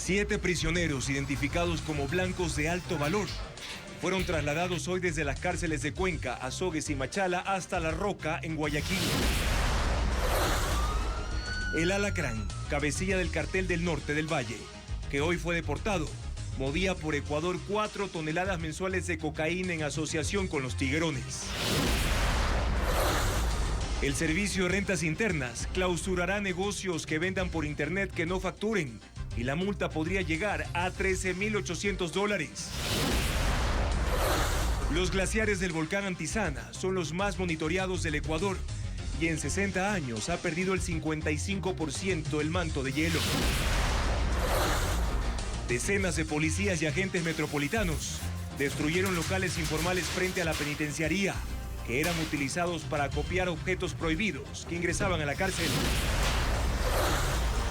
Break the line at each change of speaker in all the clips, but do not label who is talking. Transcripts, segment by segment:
7 prisioneros identificados como blancos de alto valor fueron trasladados hoy desde las cárceles de Cuenca, Azogues y Machala hasta La Roca, en Guayaquil. El Alacrán, cabecilla del cartel del norte del Valle, que hoy fue deportado, movía por Ecuador 4 toneladas mensuales de cocaína en asociación con los tiguerones. El Servicio de Rentas Internas clausurará negocios que vendan por internet que no facturen, y la multa podría llegar a $13.800. Los glaciares del volcán Antizana son los más monitoreados del Ecuador y en 60 años ha perdido el 55% el manto de hielo. Decenas de policías y agentes metropolitanos destruyeron locales informales frente a la penitenciaría que eran utilizados para acopiar objetos prohibidos que ingresaban a la cárcel.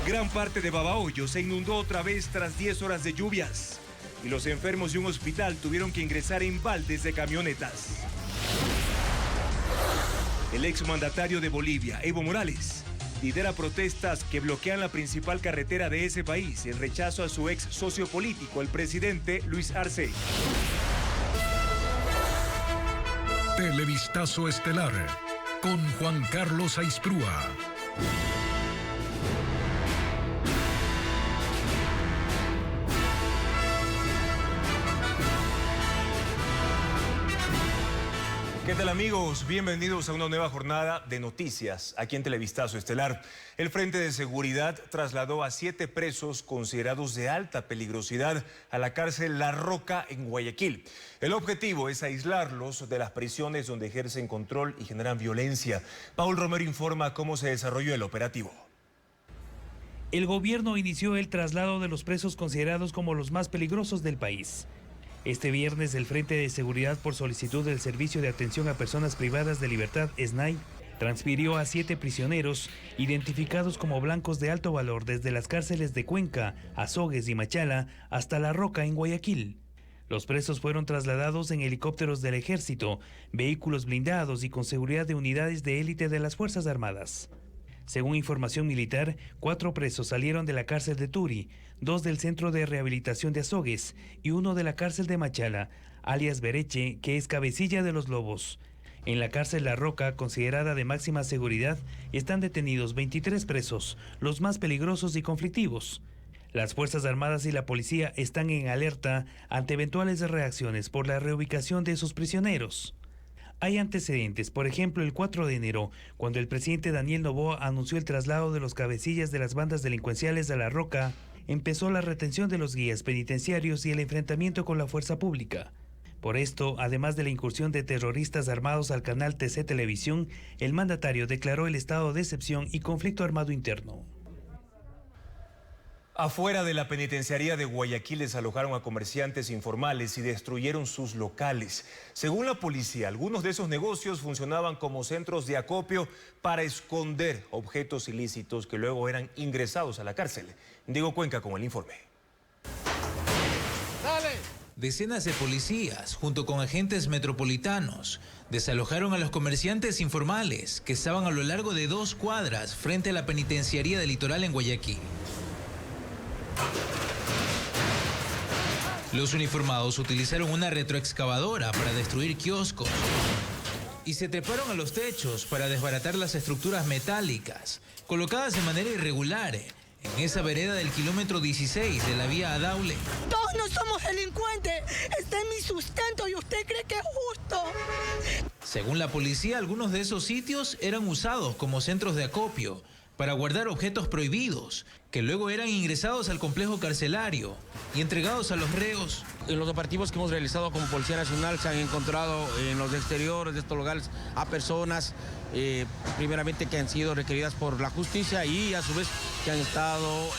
Gran parte de Babahoyo se inundó otra vez tras 10 horas de lluvias y los enfermos de un hospital tuvieron que ingresar en baldes de camionetas. El exmandatario de Bolivia, Evo Morales, lidera protestas que bloquean la principal carretera de ese país en rechazo a su ex socio político, el presidente Luis Arce.
Televistazo estelar con Juan Carlos Aisprúa.
¿Qué tal, amigos? Bienvenidos a una nueva jornada de noticias aquí en Televistazo Estelar. El Frente de Seguridad trasladó a 7 presos considerados de alta peligrosidad a la cárcel La Roca en Guayaquil. El objetivo es aislarlos de las prisiones donde ejercen control y generan violencia. Paul Romero informa cómo se desarrolló el operativo.
El gobierno inició el traslado de los presos considerados como los más peligrosos del país. Este viernes, el Frente de Seguridad, por solicitud del Servicio de Atención a Personas Privadas de Libertad, SNAI, transfirió a 7 prisioneros identificados como blancos de alto valor desde las cárceles de Cuenca, Azogues y Machala hasta La Roca en Guayaquil. Los presos fueron trasladados en helicópteros del Ejército, vehículos blindados y con seguridad de unidades de élite de las Fuerzas Armadas. Según información militar, 4 presos salieron de la cárcel de Turi, 2 del Centro de Rehabilitación de Azogues y 1 de la cárcel de Machala, alias Bereche, que es cabecilla de los Lobos. En la cárcel La Roca, considerada de máxima seguridad, están detenidos 23 presos, los más peligrosos y conflictivos. Las Fuerzas Armadas y la policía están en alerta ante eventuales reacciones por la reubicación de sus prisioneros. Hay antecedentes, por ejemplo, el 4 de enero, cuando el presidente Daniel Noboa anunció el traslado de los cabecillas de las bandas delincuenciales a La Roca, empezó la retención de los guías penitenciarios y el enfrentamiento con la fuerza pública. Por esto, además de la incursión de terroristas armados al canal TC Televisión, el mandatario declaró el estado de excepción y conflicto armado interno.
Afuera de la penitenciaría de Guayaquil desalojaron a comerciantes informales y destruyeron sus locales. Según la policía, algunos de esos negocios funcionaban como centros de acopio para esconder objetos ilícitos que luego eran ingresados a la cárcel. Diego Cuenca con el informe.
¡Dale! Decenas de policías, junto con agentes metropolitanos, desalojaron a los comerciantes informales que estaban a lo largo de 2 cuadras frente a la penitenciaría del Litoral en Guayaquil. Los uniformados utilizaron una retroexcavadora para destruir kioscos y se treparon a los techos para desbaratar las estructuras metálicas colocadas de manera irregular en esa vereda del kilómetro 16 de la vía a Daule.
Todos no somos delincuentes, este es mi sustento y usted cree que es justo.
Según la policía, algunos de esos sitios eran usados como centros de acopio para guardar objetos prohibidos, que luego eran ingresados al complejo carcelario y entregados a los reos.
En los operativos que hemos realizado como Policía Nacional se han encontrado en los exteriores de estos locales a personas, primeramente que han sido requeridas por la justicia y a su vez que han estado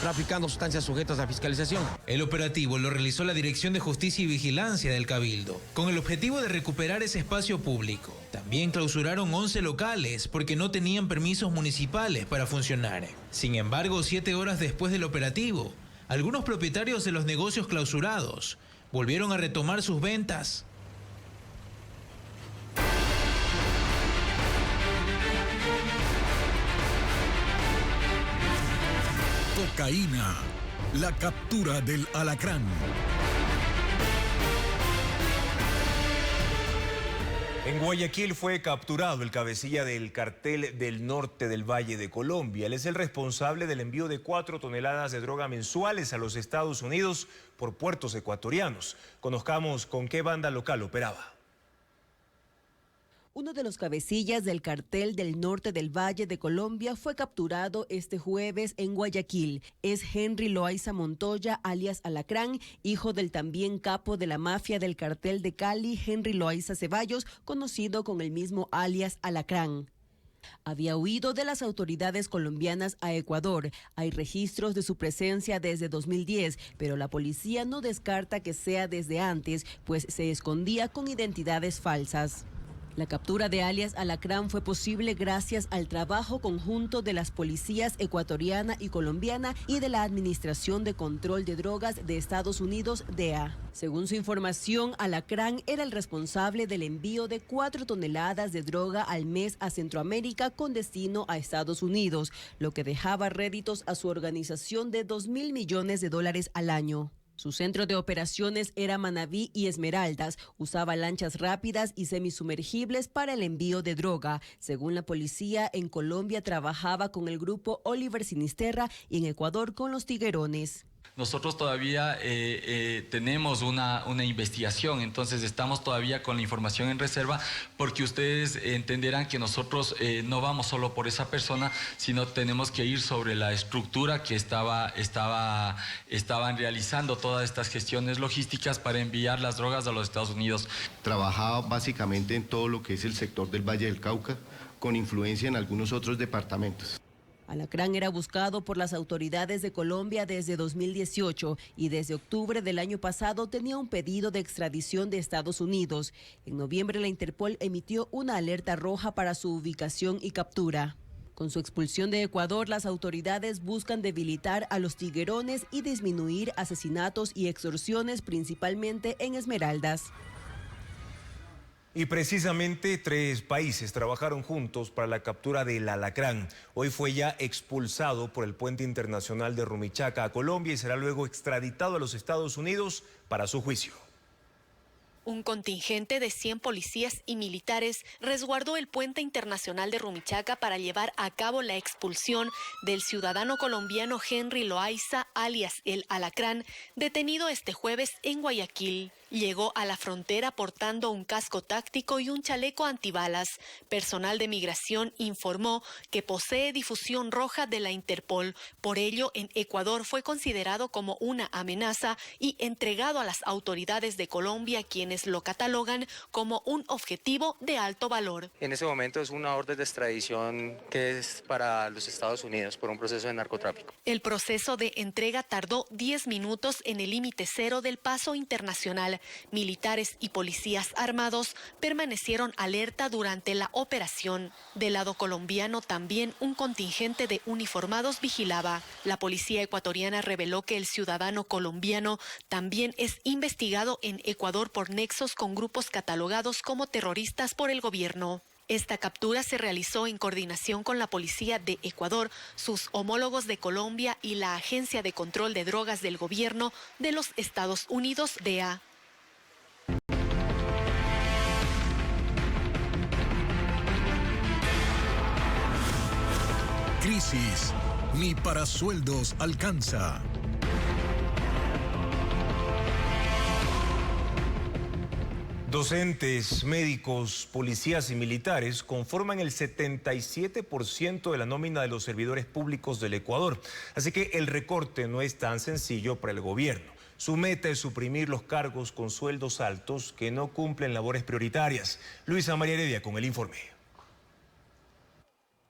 traficando sustancias sujetas a fiscalización.
El operativo lo realizó la Dirección de Justicia y Vigilancia del Cabildo, con el objetivo de recuperar ese espacio público. También clausuraron 11 locales porque no tenían permisos municipales para funcionar. Sin embargo, 7 horas después del operativo, algunos propietarios de los negocios clausurados volvieron a retomar sus ventas.
Cocaína, La captura del alacrán.
En Guayaquil fue capturado el cabecilla del cartel del norte del Valle de Colombia. Él es el responsable del envío de 4 toneladas de droga mensuales a los Estados Unidos por puertos ecuatorianos. Conozcamos con qué banda local operaba.
Uno de los cabecillas del cartel del norte del Valle de Colombia fue capturado este jueves en Guayaquil. Es Henry Loaiza Montoya, alias Alacrán, hijo del también capo de la mafia del cartel de Cali, Henry Loaiza Ceballos, conocido con el mismo alias Alacrán. Había huido de las autoridades colombianas a Ecuador. Hay registros de su presencia desde 2010, pero la policía no descarta que sea desde antes, pues se escondía con identidades falsas. La captura de alias Alacrán fue posible gracias al trabajo conjunto de las policías ecuatoriana y colombiana y de la Administración de Control de Drogas de Estados Unidos, DEA. Según su información, Alacrán era el responsable del envío de 4 toneladas de droga al mes a Centroamérica con destino a Estados Unidos, lo que dejaba réditos a su organización de $2.000 millones al año. Su centro de operaciones era Manabí y Esmeraldas. Usaba lanchas rápidas y semisumergibles para el envío de droga. Según la policía, en Colombia trabajaba con el grupo Oliver Sinisterra y en Ecuador con los Tiguerones.
Nosotros todavía tenemos una investigación, entonces estamos todavía con la información en reserva porque ustedes entenderán que nosotros no vamos solo por esa persona, sino tenemos que ir sobre la estructura que estaban realizando todas estas gestiones logísticas para enviar las drogas a los Estados Unidos.
Trabajaba básicamente en todo lo que es el sector del Valle del Cauca, con influencia en algunos otros departamentos.
Alacrán era buscado por las autoridades de Colombia desde 2018 y desde octubre del año pasado tenía un pedido de extradición de Estados Unidos. En noviembre la Interpol emitió una alerta roja para su ubicación y captura. Con su expulsión de Ecuador, las autoridades buscan debilitar a los tiguerones y disminuir asesinatos y extorsiones, principalmente en Esmeraldas.
Y precisamente 3 países trabajaron juntos para la captura del alacrán. Hoy fue ya expulsado por el puente internacional de Rumichaca a Colombia y será luego extraditado a los Estados Unidos para su juicio.
Un contingente de 100 policías y militares resguardó el puente internacional de Rumichaca para llevar a cabo la expulsión del ciudadano colombiano Henry Loaiza, alias El Alacrán, detenido este jueves en Guayaquil. Llegó a la frontera portando un casco táctico y un chaleco antibalas. Personal de migración informó que posee difusión roja de la Interpol. Por ello, en Ecuador fue considerado como una amenaza y entregado a las autoridades de Colombia, quienes lo catalogan como un objetivo de alto valor.
En ese momento es una orden de extradición que es para los Estados Unidos por un proceso de narcotráfico.
El proceso de entrega tardó 10 minutos en el límite cero del paso internacional. Militares y policías armados permanecieron alerta durante la operación. Del lado colombiano también un contingente de uniformados vigilaba. La policía ecuatoriana reveló que el ciudadano colombiano también es investigado en Ecuador por nexos con grupos catalogados como terroristas por el gobierno. Esta captura se realizó en coordinación con la policía de Ecuador, sus homólogos de Colombia y la Agencia de Control de Drogas del Gobierno de los Estados Unidos, DEA.
Crisis, ni para sueldos alcanza.
Docentes, médicos, policías y militares conforman el 77% de la nómina de los servidores públicos del Ecuador. Así que el recorte no es tan sencillo para el gobierno. Su meta es suprimir los cargos con sueldos altos que no cumplen labores prioritarias. Luisa María Heredia con el informe.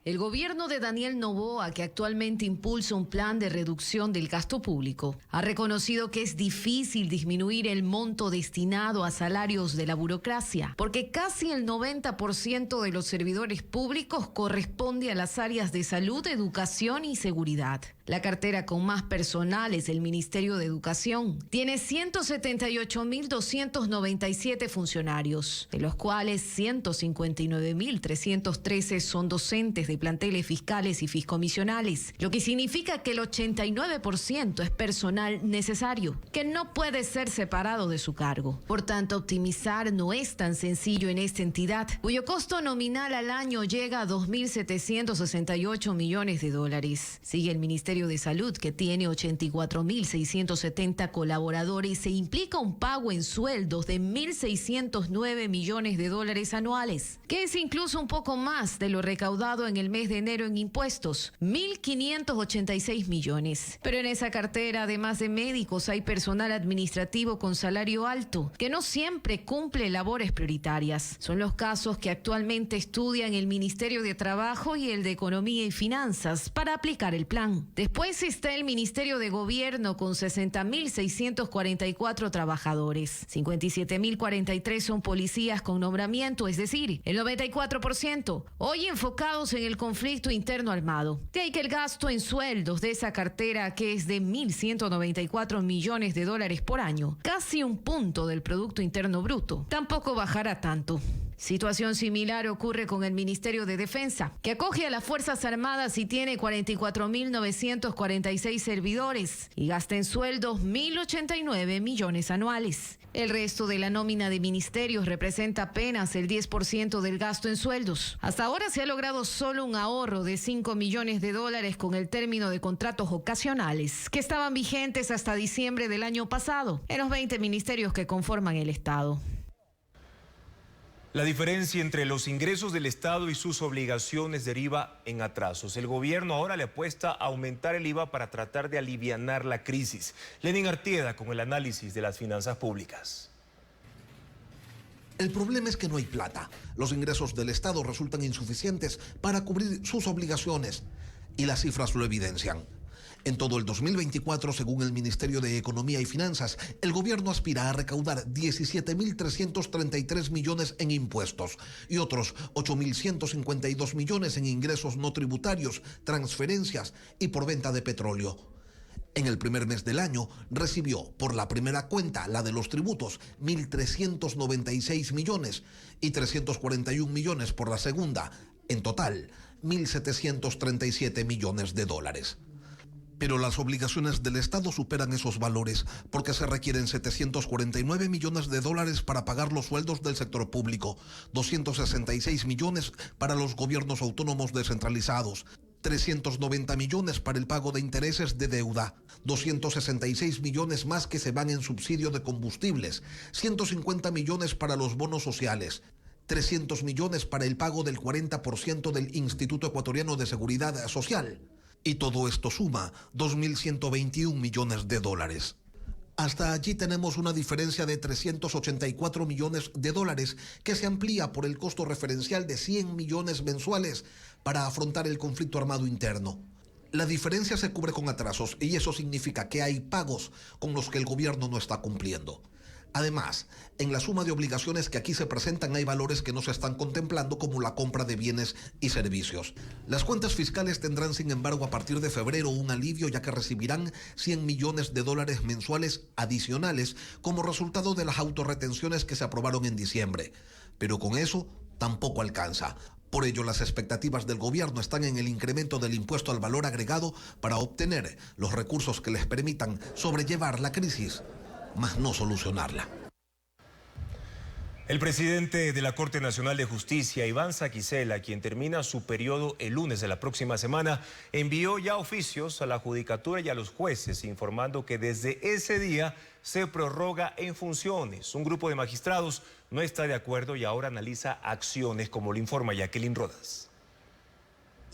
El gobierno de Daniel Noboa, que actualmente impulsa un plan de reducción del gasto público, ha reconocido que es difícil disminuir el monto destinado a salarios de la burocracia, porque casi el 90% de los servidores públicos corresponde a las áreas de salud, educación y seguridad. La cartera con más personal es el Ministerio de Educación. Tiene 178.297 funcionarios, de los cuales 159.313 son docentes de planteles fiscales y fiscomisionales, lo que significa que el 89% es personal necesario, que no puede ser separado de su cargo. Por tanto, optimizar no es tan sencillo en esta entidad, cuyo costo nominal al año llega a 2.768 millones de dólares. Sigue el Ministerio de Salud, que tiene 84.670 colaboradores e implica un pago en sueldos de 1.609 millones de dólares anuales, que es incluso un poco más de lo recaudado en el mes de enero en impuestos, 1.586 millones. Pero en esa cartera, además de médicos, hay personal administrativo con salario alto, que no siempre cumple labores prioritarias. Son los casos que actualmente estudian el Ministerio de Trabajo y el de Economía y Finanzas para aplicar el plan. Después está el Ministerio de Gobierno con 60.644 trabajadores. 57.043 son policías con nombramiento, es decir, el 94%, hoy enfocados en el conflicto interno armado. De ahí que el gasto en sueldos de esa cartera, que es de 1.194 millones de dólares por año, casi un punto del Producto Interno Bruto, tampoco bajará tanto. Situación similar ocurre con el Ministerio de Defensa, que acoge a las Fuerzas Armadas y tiene 44.946 servidores y gasta en sueldos 1.089 millones anuales. El resto de la nómina de ministerios representa apenas el 10% del gasto en sueldos. Hasta ahora se ha logrado solo un ahorro de 5 millones de dólares con el término de contratos ocasionales, que estaban vigentes hasta diciembre del año pasado, en los 20 ministerios que conforman el Estado.
La diferencia entre los ingresos del Estado y sus obligaciones deriva en atrasos. El gobierno ahora le apuesta a aumentar el IVA para tratar de alivianar la crisis. Lenin Artieda con el análisis de las finanzas públicas.
El problema es que no hay plata. Los ingresos del Estado resultan insuficientes para cubrir sus obligaciones y las cifras lo evidencian. En todo el 2024, según el Ministerio de Economía y Finanzas, el gobierno aspira a recaudar 17.333 millones en impuestos y otros 8.152 millones en ingresos no tributarios, transferencias y por venta de petróleo. En el primer mes del año recibió por la primera cuenta, la de los tributos, 1.396 millones y 341 millones por la segunda. En total, 1.737 millones de dólares. Pero las obligaciones del Estado superan esos valores porque se requieren 749 millones de dólares para pagar los sueldos del sector público, 266 millones para los gobiernos autónomos descentralizados, 390 millones para el pago de intereses de deuda, 266 millones más que se van en subsidio de combustibles, 150 millones para los bonos sociales, 300 millones para el pago del 40% del Instituto Ecuatoriano de Seguridad Social. Y todo esto suma 2.121 millones de dólares. Hasta allí tenemos una diferencia de 384 millones de dólares que se amplía por el costo referencial de 100 millones mensuales para afrontar el conflicto armado interno. La diferencia se cubre con atrasos y eso significa que hay pagos con los que el gobierno no está cumpliendo. Además, en la suma de obligaciones que aquí se presentan hay valores que no se están contemplando, como la compra de bienes y servicios. Las cuentas fiscales tendrán, sin embargo, a partir de febrero un alivio, ya que recibirán 100 millones de dólares mensuales adicionales como resultado de las autorretenciones que se aprobaron en diciembre. Pero con eso tampoco alcanza. Por ello, las expectativas del gobierno están en el incremento del impuesto al valor agregado para obtener los recursos que les permitan sobrellevar la crisis, más no solucionarla.
El presidente de la Corte Nacional de Justicia, Iván Saquicela, quien termina su periodo el lunes de la próxima semana, envió ya oficios a la Judicatura y a los jueces informando que desde ese día se prorroga en funciones. Un grupo de magistrados no está de acuerdo y ahora analiza acciones, como lo informa Jacqueline Rodas.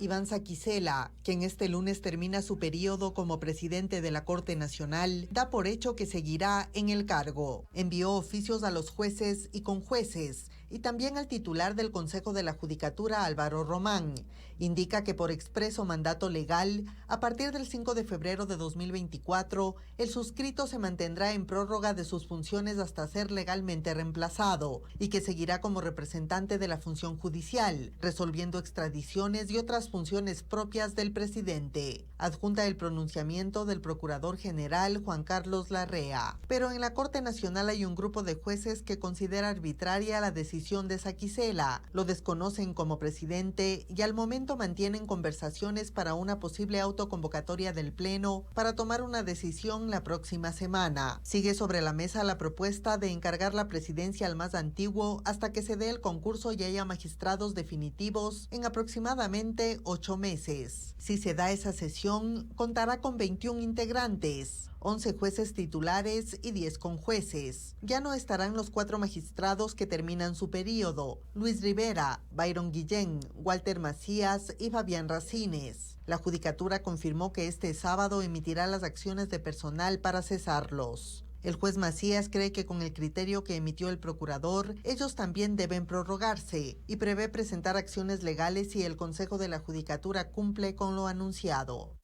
Iván Saquicela, quien este lunes termina su periodo como presidente de la Corte Nacional, da por hecho que seguirá en el cargo. Envió oficios a los jueces y conjueces y también al titular del Consejo de la Judicatura, Álvaro Román. Indica que por expreso mandato legal, a partir del 5 de febrero de 2024, el suscrito se mantendrá en prórroga de sus funciones hasta ser legalmente reemplazado y que seguirá como representante de la función judicial, resolviendo extradiciones y otras funciones propias del presidente. Adjunta el pronunciamiento del Procurador General Juan Carlos Larrea. Pero en la Corte Nacional hay un grupo de jueces que considera arbitraria la decisión de Saquicela. Lo desconocen como presidente y al momento mantienen conversaciones para una posible autoconvocatoria del Pleno para tomar una decisión la próxima semana. Sigue sobre la mesa la propuesta de encargar la presidencia al más antiguo hasta que se dé el concurso y haya magistrados definitivos en aproximadamente 8 meses. Si se da esa sesión, contará con 21 integrantes, 11 jueces titulares y 10 conjueces. Ya no estarán los 4 magistrados que terminan su periodo: Luis Rivera, Byron Guillén, Walter Macías y Fabián Racines. La Judicatura confirmó que este sábado emitirá las acciones de personal para cesarlos. El juez Macías cree que con el criterio que emitió el procurador, ellos también deben prorrogarse y prevé presentar acciones legales si el Consejo de la Judicatura cumple con lo anunciado.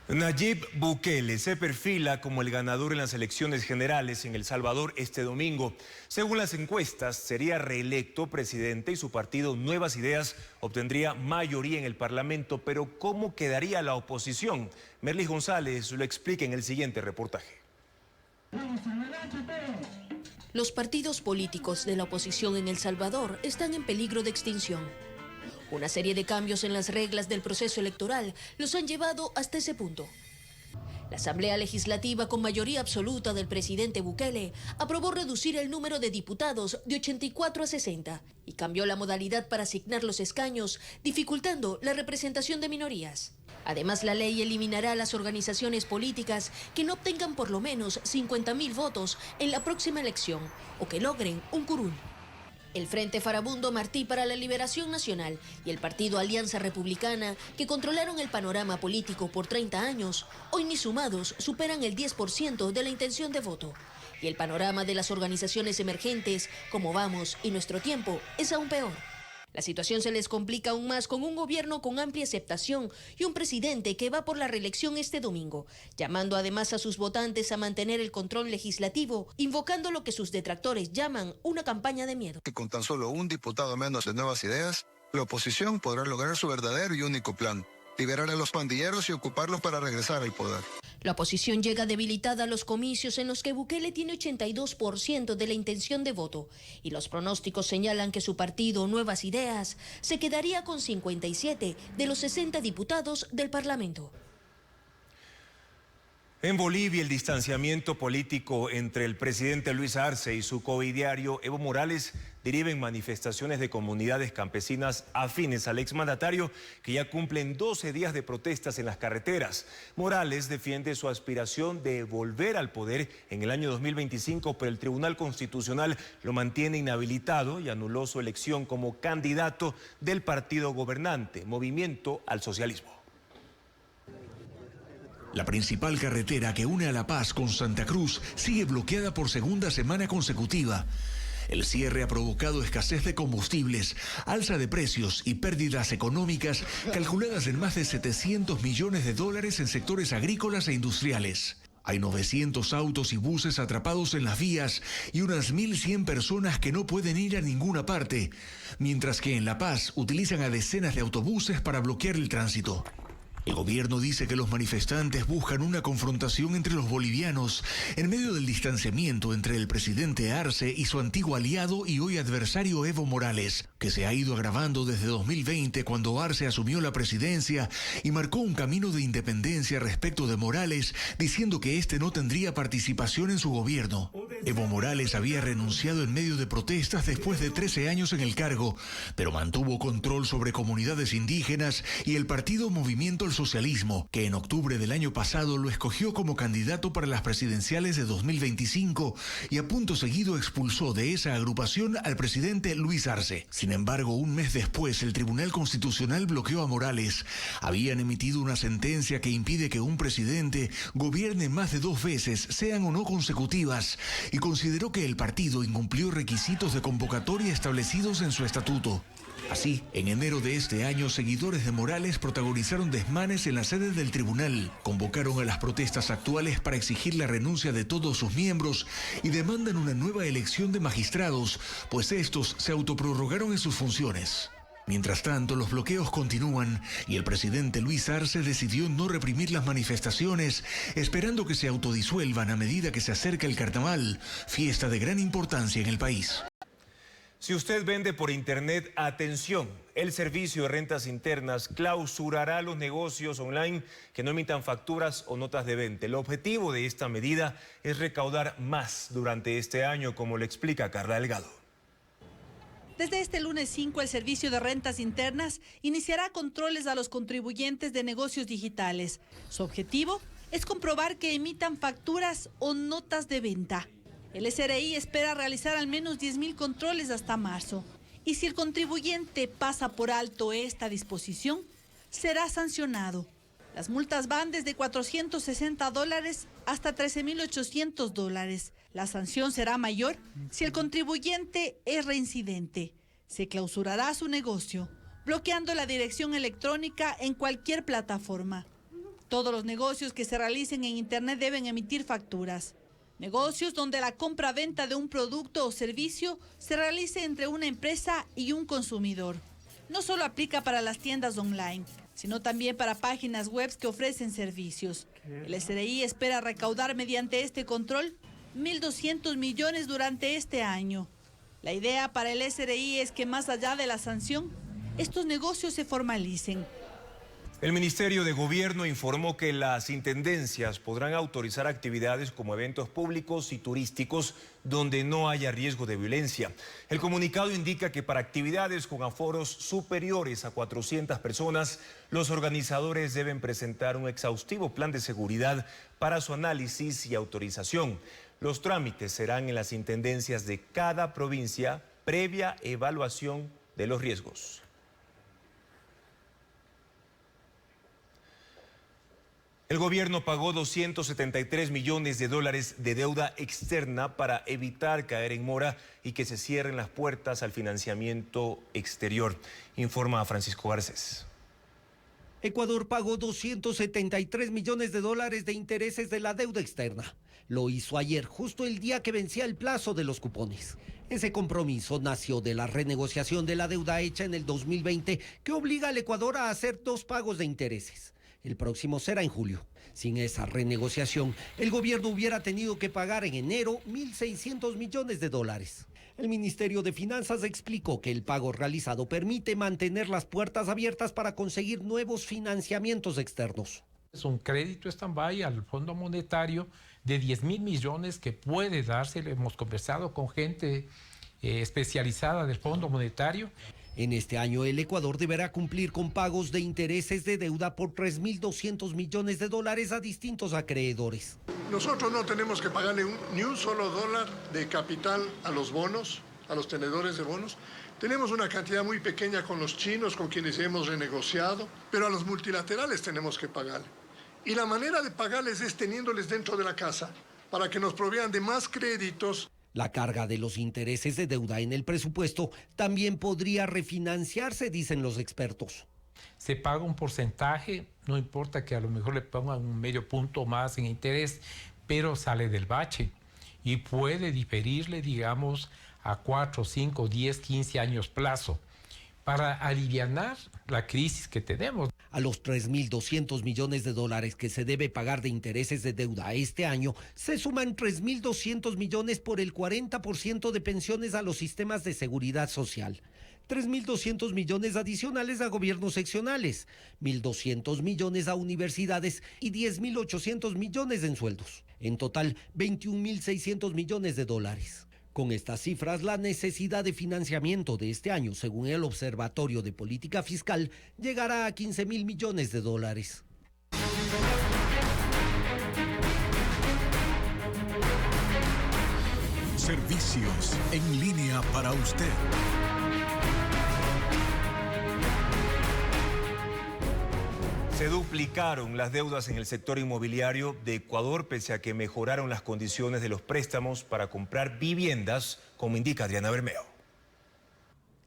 Nayib Bukele se perfila como el ganador en las elecciones generales en El Salvador este domingo. Según las encuestas, sería reelecto presidente y su partido Nuevas Ideas obtendría mayoría en el Parlamento. Pero ¿cómo quedaría la oposición? Merlis González lo explica en el siguiente reportaje.
Los partidos políticos de la oposición en El Salvador están en peligro de extinción. Una serie de cambios en las reglas del proceso electoral los han llevado hasta ese punto. La Asamblea Legislativa, con mayoría absoluta del presidente Bukele, aprobó reducir el número de diputados de 84 a 60 y cambió la modalidad para asignar los escaños, dificultando la representación de minorías. Además, la ley eliminará a las organizaciones políticas que no obtengan por lo menos 50.000 votos en la próxima elección o que logren un curul. El Frente Farabundo Martí para la Liberación Nacional y el Partido Alianza Republicana, que controlaron el panorama político por 30 años, hoy ni sumados superan el 10% de la intención de voto. Y el panorama de las organizaciones emergentes, como Vamos y Nuestro Tiempo, es aún peor. La situación se les complica aún más con un gobierno con amplia aceptación y un presidente que va por la reelección este domingo, llamando además a sus votantes a mantener el control legislativo, invocando lo que sus detractores llaman una campaña de miedo.
Con tan solo un diputado menos de Nuevas Ideas, la oposición podrá lograr su verdadero y único plan: liberar a los pandilleros y ocuparlos para regresar al poder.
La oposición llega debilitada a los comicios en los que Bukele tiene 82% de la intención de voto y los pronósticos señalan que su partido Nuevas Ideas se quedaría con 57 de los 60 diputados del Parlamento.
En Bolivia, el distanciamiento político entre el presidente Luis Arce y su coidiario Evo Morales deriva en manifestaciones de comunidades campesinas afines al exmandatario que ya cumplen 12 días de protestas en las carreteras. Morales defiende su aspiración de volver al poder en el año 2025, pero el Tribunal Constitucional lo mantiene inhabilitado y anuló su elección como candidato del partido gobernante, Movimiento al Socialismo.
La principal carretera que une a La Paz con Santa Cruz sigue bloqueada por segunda semana consecutiva. El cierre ha provocado escasez de combustibles, alza de precios y pérdidas económicas calculadas en más de $700 millones en sectores agrícolas e industriales. Hay 900 autos y buses atrapados en las vías y unas 1.100 personas que no pueden ir a ninguna parte, mientras que en La Paz utilizan a decenas de autobuses para bloquear el tránsito. El gobierno dice que los manifestantes buscan una confrontación entre los bolivianos en medio del distanciamiento entre el presidente Arce y su antiguo aliado y hoy adversario Evo Morales, que se ha ido agravando desde 2020 cuando Arce asumió la presidencia y marcó un camino de independencia respecto de Morales, diciendo que este no tendría participación en su gobierno. Evo Morales había renunciado en medio de protestas después de 13 años en el cargo, pero mantuvo control sobre comunidades indígenas y el partido Movimiento al Socialismo, que en octubre del año pasado lo escogió como candidato para las presidenciales de 2025 y a punto seguido expulsó de esa agrupación al presidente Luis Arce. Sin embargo, un mes después, el Tribunal Constitucional bloqueó a Morales. Habían emitido una sentencia que impide que un presidente gobierne más de 2 veces, sean o no consecutivas, y consideró que el partido incumplió requisitos de convocatoria establecidos en su estatuto. Así, en enero de este año, seguidores de Morales protagonizaron desmanes en la sede del tribunal, convocaron a las protestas actuales para exigir la renuncia de todos sus miembros y demandan una nueva elección de magistrados, pues estos se autoprorrogaron en sus funciones. Mientras tanto, los bloqueos continúan y el presidente Luis Arce decidió no reprimir las manifestaciones, esperando que se autodisuelvan a medida que se acerca el carnaval, fiesta de gran importancia en el país.
Si usted vende por internet, atención, el servicio de rentas internas clausurará los negocios online que no emitan facturas o notas de venta. El objetivo de esta medida es recaudar más durante este año, como le explica Carla Delgado.
Desde este lunes 5, el Servicio de Rentas Internas iniciará controles a los contribuyentes de negocios digitales. Su objetivo es comprobar que emitan facturas o notas de venta. El SRI espera realizar al menos 10.000 controles hasta marzo. Y si el contribuyente pasa por alto esta disposición, será sancionado. Las multas van desde $460 hasta $13.800. La sanción será mayor si el contribuyente es reincidente. Se clausurará su negocio, bloqueando la dirección electrónica en cualquier plataforma. Todos los negocios que se realicen en Internet deben emitir facturas. Negocios donde la compra-venta de un producto o servicio se realice entre una empresa y un consumidor. No solo aplica para las tiendas online, sino también para páginas web que ofrecen servicios. El SRI espera recaudar mediante este control 1.200 millones durante este año. La idea para el SRI es que más allá de la sanción, estos negocios se formalicen.
El Ministerio de Gobierno informó que las intendencias podrán autorizar actividades como eventos públicos y turísticos donde no haya riesgo de violencia. El comunicado indica que para actividades con aforos superiores a 400 personas, los organizadores deben presentar un exhaustivo plan de seguridad para su análisis y autorización. Los trámites serán en las intendencias de cada provincia previa evaluación de los riesgos. El gobierno pagó $273 millones de deuda externa para evitar caer en mora y que se cierren las puertas al financiamiento exterior, informa Francisco Garcés.
Ecuador pagó $273 millones de intereses de la deuda externa. Lo hizo ayer, justo el día que vencía el plazo de los cupones. Ese compromiso nació de la renegociación de la deuda hecha en el 2020 que obliga al Ecuador a hacer 2 pagos de intereses. El próximo será en julio. Sin esa renegociación, el gobierno hubiera tenido que pagar en enero $1.600 millones. El Ministerio de Finanzas explicó que el pago realizado permite mantener las puertas abiertas para conseguir nuevos financiamientos externos.
Es un crédito stand-by al Fondo Monetario de 10.000 millones que puede darse. Hemos conversado con gente especializada del Fondo Monetario.
En este año el Ecuador deberá cumplir con pagos de intereses de deuda por $3.200 millones a distintos acreedores.
Nosotros no tenemos que pagarle ni un solo dólar de capital a los bonos, a los tenedores de bonos. Tenemos una cantidad muy pequeña con los chinos, con quienes hemos renegociado, pero a los multilaterales tenemos que pagarle. Y la manera de pagarles es teniéndoles dentro de la casa para que nos provean de más créditos.
La carga de los intereses de deuda en el presupuesto también podría refinanciarse, dicen los expertos.
Se paga un porcentaje, no importa que a lo mejor le pongan un medio punto más en interés, pero sale del bache y puede diferirle, digamos, a 4, 5, 10, 15 años plazo para alivianar la crisis que tenemos.
A los $3.200 millones que se debe pagar de intereses de deuda este año, se suman $3.200 millones por el 40% de pensiones a los sistemas de seguridad social. 3.200 millones adicionales a gobiernos seccionales, 1.200 millones a universidades y 10.800 millones en sueldos. En total, $21.600 millones. Con estas cifras, la necesidad de financiamiento de este año, según el Observatorio de Política Fiscal, llegará a $15.000 millones.
Servicios en línea para usted.
Se duplicaron las deudas en el sector inmobiliario de Ecuador pese a que mejoraron las condiciones de los préstamos para comprar viviendas, como indica Adriana Bermeo.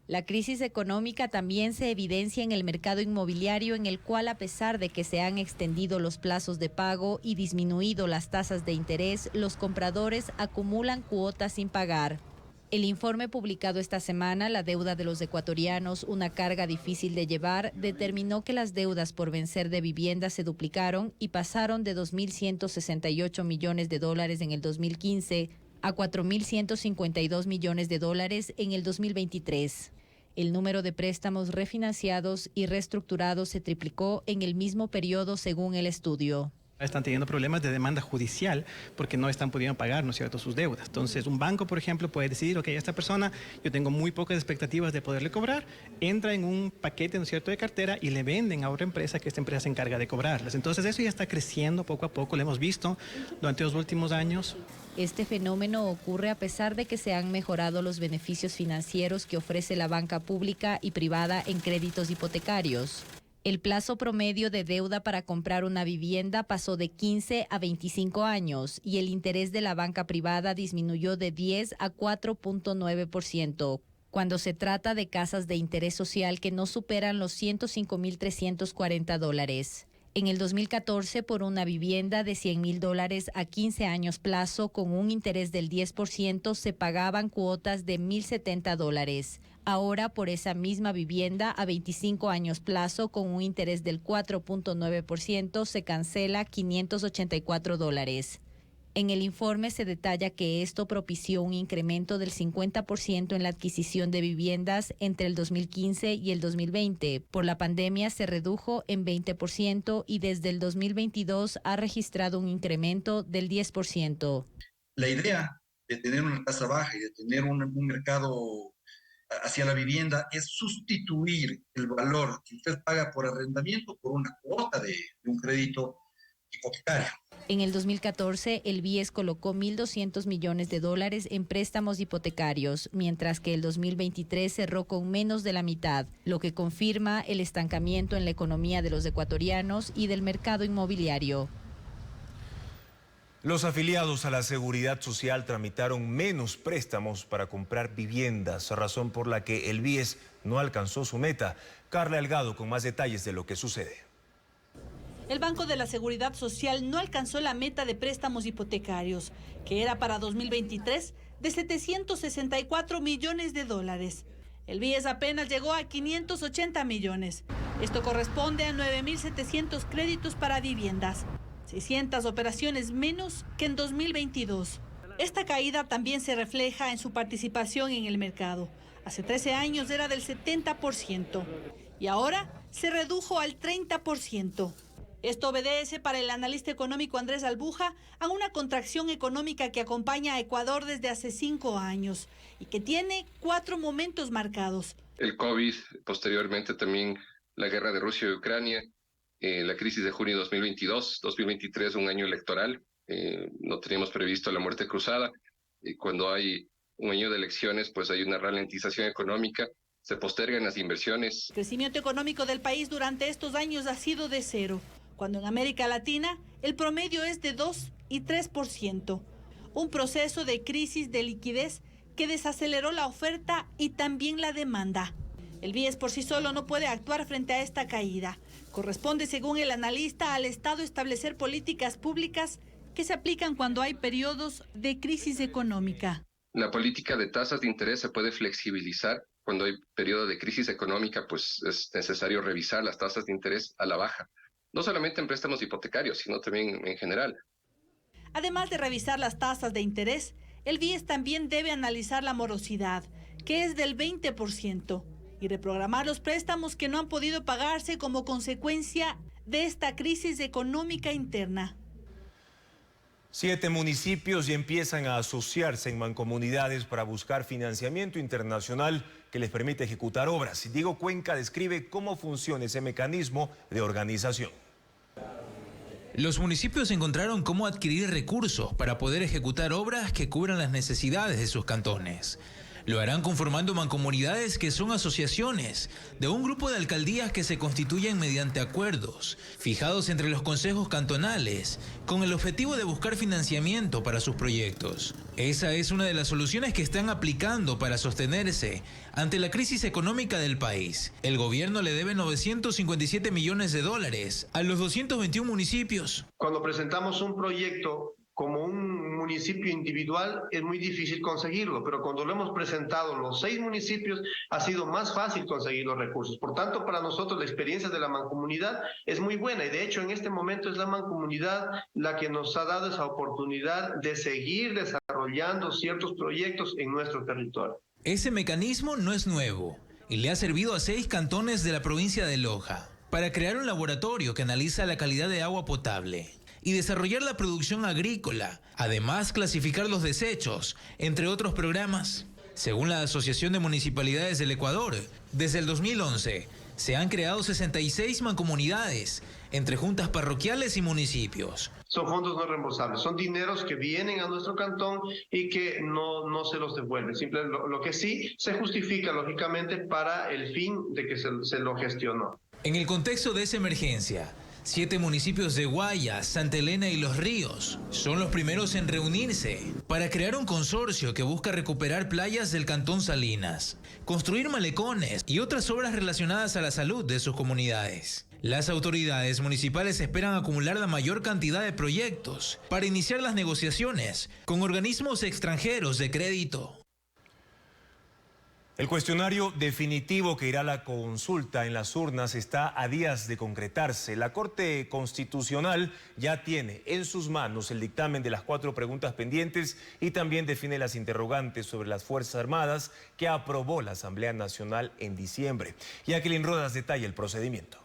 La crisis económica también se evidencia en el mercado inmobiliario, en el cual, a pesar de que se han extendido los plazos de pago y disminuido las tasas de interés, los compradores acumulan cuotas sin pagar. El informe publicado esta semana, La deuda de los ecuatorianos, una carga difícil de llevar, determinó que las deudas por vencer de viviendas se duplicaron y pasaron de 2.168 millones de dólares en el 2015 a 4.152 millones de dólares en el 2023. El número de préstamos refinanciados y reestructurados se triplicó en el mismo periodo según el estudio.
Están teniendo problemas de demanda judicial porque no están pudiendo pagar, ¿no es cierto?, sus deudas. Entonces, un banco, por ejemplo, puede decidir, ok, a esta persona yo tengo muy pocas expectativas de poderle cobrar, entra en un paquete, ¿no es cierto?, de cartera y le venden a otra empresa que esta empresa se encarga de cobrarlas. Entonces, eso ya está creciendo poco a poco, lo hemos visto durante los últimos años.
Este fenómeno ocurre a pesar de que se han mejorado los beneficios financieros que ofrece la banca pública y privada en créditos hipotecarios. El plazo promedio de deuda para comprar una vivienda pasó de 15 a 25 años y el interés de la banca privada disminuyó de 10 a 4.9%. Cuando se trata de casas de interés social que no superan los $105.340. En el 2014, por una vivienda de $100.000 a 15 años plazo con un interés del 10%, se pagaban cuotas de $1.070. Ahora, por esa misma vivienda a 25 años plazo con un interés del 4.9%, se cancela $584. En el informe se detalla que esto propició un incremento del 50% en la adquisición de viviendas entre el 2015 y el 2020. Por la pandemia se redujo en 20% y desde el 2022 ha registrado un incremento del 10%.
La idea de tener una tasa baja y de tener un mercado hacia la vivienda es sustituir el valor que usted paga por arrendamiento por una cuota de un crédito hipotecario.
En el 2014, el BIES colocó $1.200 millones en préstamos hipotecarios, mientras que el 2023 cerró con menos de la mitad, lo que confirma el estancamiento en la economía de los ecuatorianos y del mercado inmobiliario.
Los afiliados a la Seguridad Social tramitaron menos préstamos para comprar viviendas, razón por la que el BIES no alcanzó su meta. Carla Delgado con más detalles de lo que sucede.
El Banco de la Seguridad Social no alcanzó la meta de préstamos hipotecarios, que era para 2023 de $764 millones. El BIES apenas llegó a 580 millones. Esto corresponde a 9.700 créditos para viviendas, 600 operaciones menos que en 2022. Esta caída también se refleja en su participación en el mercado. Hace 13 años era del 70% y ahora se redujo al 30%. Esto obedece, para el analista económico Andrés Albuja, a una contracción económica que acompaña a Ecuador desde hace 5 años y que tiene 4 momentos marcados.
El COVID, posteriormente también la guerra de Rusia y Ucrania, la crisis de junio de 2022, 2023, un año electoral, no teníamos previsto la muerte cruzada. Cuando hay un año de elecciones, pues hay una ralentización económica, se postergan las inversiones.
El crecimiento económico del país durante estos años ha sido de 0. Cuando en América Latina el promedio es de 2 y 3%. Un proceso de crisis de liquidez que desaceleró la oferta y también la demanda. El BIES por sí solo no puede actuar frente a esta caída. Corresponde, según el analista, al Estado establecer políticas públicas que se aplican cuando hay periodos de crisis económica.
La política de tasas de interés se puede flexibilizar. Cuando hay periodo de crisis económica, pues es necesario revisar las tasas de interés a la baja. No solamente en préstamos hipotecarios, sino también en general.
Además de revisar las tasas de interés, el BIES también debe analizar la morosidad, que es del 20%, y reprogramar los préstamos que no han podido pagarse como consecuencia de esta crisis económica interna.
7 municipios ya empiezan a asociarse en mancomunidades para buscar financiamiento internacional que les permite ejecutar obras. Diego Cuenca describe cómo funciona ese mecanismo de organización.
Los municipios encontraron cómo adquirir recursos para poder ejecutar obras que cubran las necesidades de sus cantones. Lo harán conformando mancomunidades que son asociaciones de un grupo de alcaldías que se constituyen mediante acuerdos fijados entre los consejos cantonales con el objetivo de buscar financiamiento para sus proyectos. Esa es una de las soluciones que están aplicando para sostenerse ante la crisis económica del país. El gobierno le debe 957 millones de dólares a los 221 municipios.
Cuando presentamos un proyecto como un municipio individual es muy difícil conseguirlo, pero cuando lo hemos presentado los 6 municipios ha sido más fácil conseguir los recursos. Por tanto, para nosotros la experiencia de la mancomunidad es muy buena y de hecho en este momento es la mancomunidad la que nos ha dado esa oportunidad de seguir desarrollando ciertos proyectos en nuestro territorio.
Ese mecanismo no es nuevo y le ha servido a 6 cantones de la provincia de Loja para crear un laboratorio que analiza la calidad de agua potable y desarrollar la producción agrícola, además clasificar los desechos, entre otros programas. Según la Asociación de Municipalidades del Ecuador, desde el 2011 se han creado 66 mancomunidades entre juntas parroquiales y municipios.
Son fondos no reembolsables, son dineros que vienen a nuestro cantón y que no se los devuelven. Lo que sí se justifica lógicamente para el fin de que se lo gestionó.
En el contexto de esa emergencia, 7 municipios de Guayas, Santa Elena y Los Ríos son los primeros en reunirse para crear un consorcio que busca recuperar playas del Cantón Salinas, construir malecones y otras obras relacionadas a la salud de sus comunidades. Las autoridades municipales esperan acumular la mayor cantidad de proyectos para iniciar las negociaciones con organismos extranjeros de crédito.
El cuestionario definitivo que irá a la consulta en las urnas está a días de concretarse. La Corte Constitucional ya tiene en sus manos el dictamen de las 4 preguntas pendientes y también define las interrogantes sobre las Fuerzas Armadas que aprobó la Asamblea Nacional en diciembre. Jacqueline Rodas detalla el procedimiento.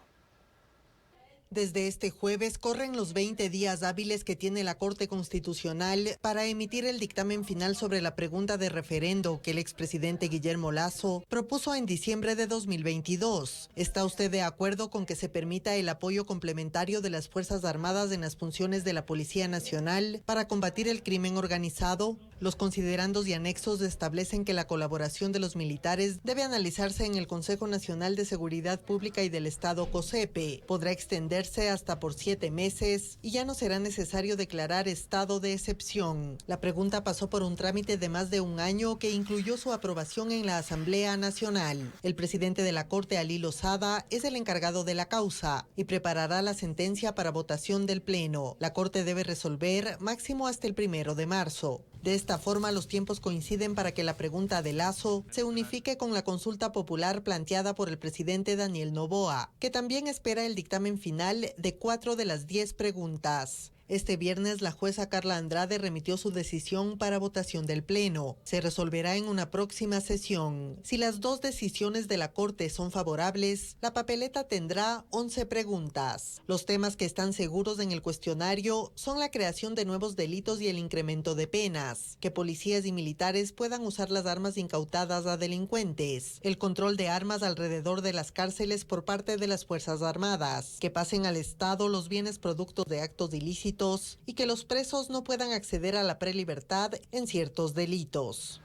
Desde este jueves corren los 20 días hábiles que tiene la Corte Constitucional para emitir el dictamen final sobre la pregunta de referendo que el expresidente Guillermo Lasso propuso en diciembre de 2022. ¿Está usted de acuerdo con que se permita el apoyo complementario de las Fuerzas Armadas en las funciones de la Policía Nacional para combatir el crimen organizado? Los considerandos y anexos establecen que la colaboración de los militares debe analizarse en el Consejo Nacional de Seguridad Pública y del Estado, COSEPE. Podrá extenderse hasta por 7 meses y ya no será necesario declarar estado de excepción. La pregunta pasó por un trámite de más de un año que incluyó su aprobación en la Asamblea Nacional. El presidente de la Corte, Ali Lozada, es el encargado de la causa y preparará la sentencia para votación del Pleno. La Corte debe resolver máximo hasta el 1 de marzo. De esta forma, los tiempos coinciden para que la pregunta de Lasso se unifique con la consulta popular planteada por el presidente Daniel Noboa, que también espera el dictamen final de 4 de las 10 preguntas. Este viernes, la jueza Carla Andrade remitió su decisión para votación del Pleno. Se resolverá en una próxima sesión. Si las 2 decisiones de la Corte son favorables, la papeleta tendrá 11 preguntas. Los temas que están seguros en el cuestionario son la creación de nuevos delitos y el incremento de penas, que policías y militares puedan usar las armas incautadas a delincuentes, el control de armas alrededor de las cárceles por parte de las Fuerzas Armadas, que pasen al Estado los bienes productos de actos ilícitos y que los presos no puedan acceder a la prelibertad en ciertos delitos.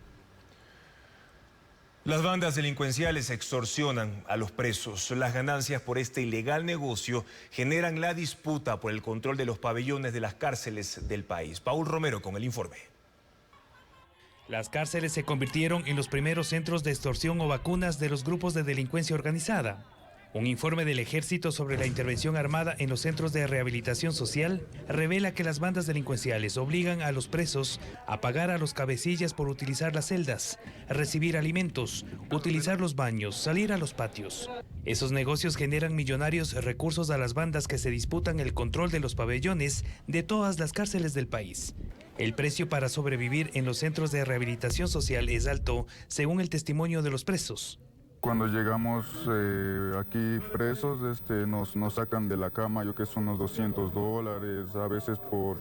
Las bandas delincuenciales extorsionan a los presos. Las ganancias por este ilegal negocio generan la disputa por el control de los pabellones de las cárceles del país. Paul Romero con el informe.
Las cárceles se convirtieron en los primeros centros de extorsión o vacunas de los grupos de delincuencia organizada. Un informe del Ejército sobre la intervención armada en los centros de rehabilitación social revela que las bandas delincuenciales obligan a los presos a pagar a los cabecillas por utilizar las celdas, recibir alimentos, utilizar los baños, salir a los patios. Esos negocios generan millonarios recursos a las bandas que se disputan el control de los pabellones de todas las cárceles del país. El precio para sobrevivir en los centros de rehabilitación social es alto, según el testimonio de los presos.
Cuando llegamos aquí presos, nos sacan de la cama, yo que son unos $200, a veces por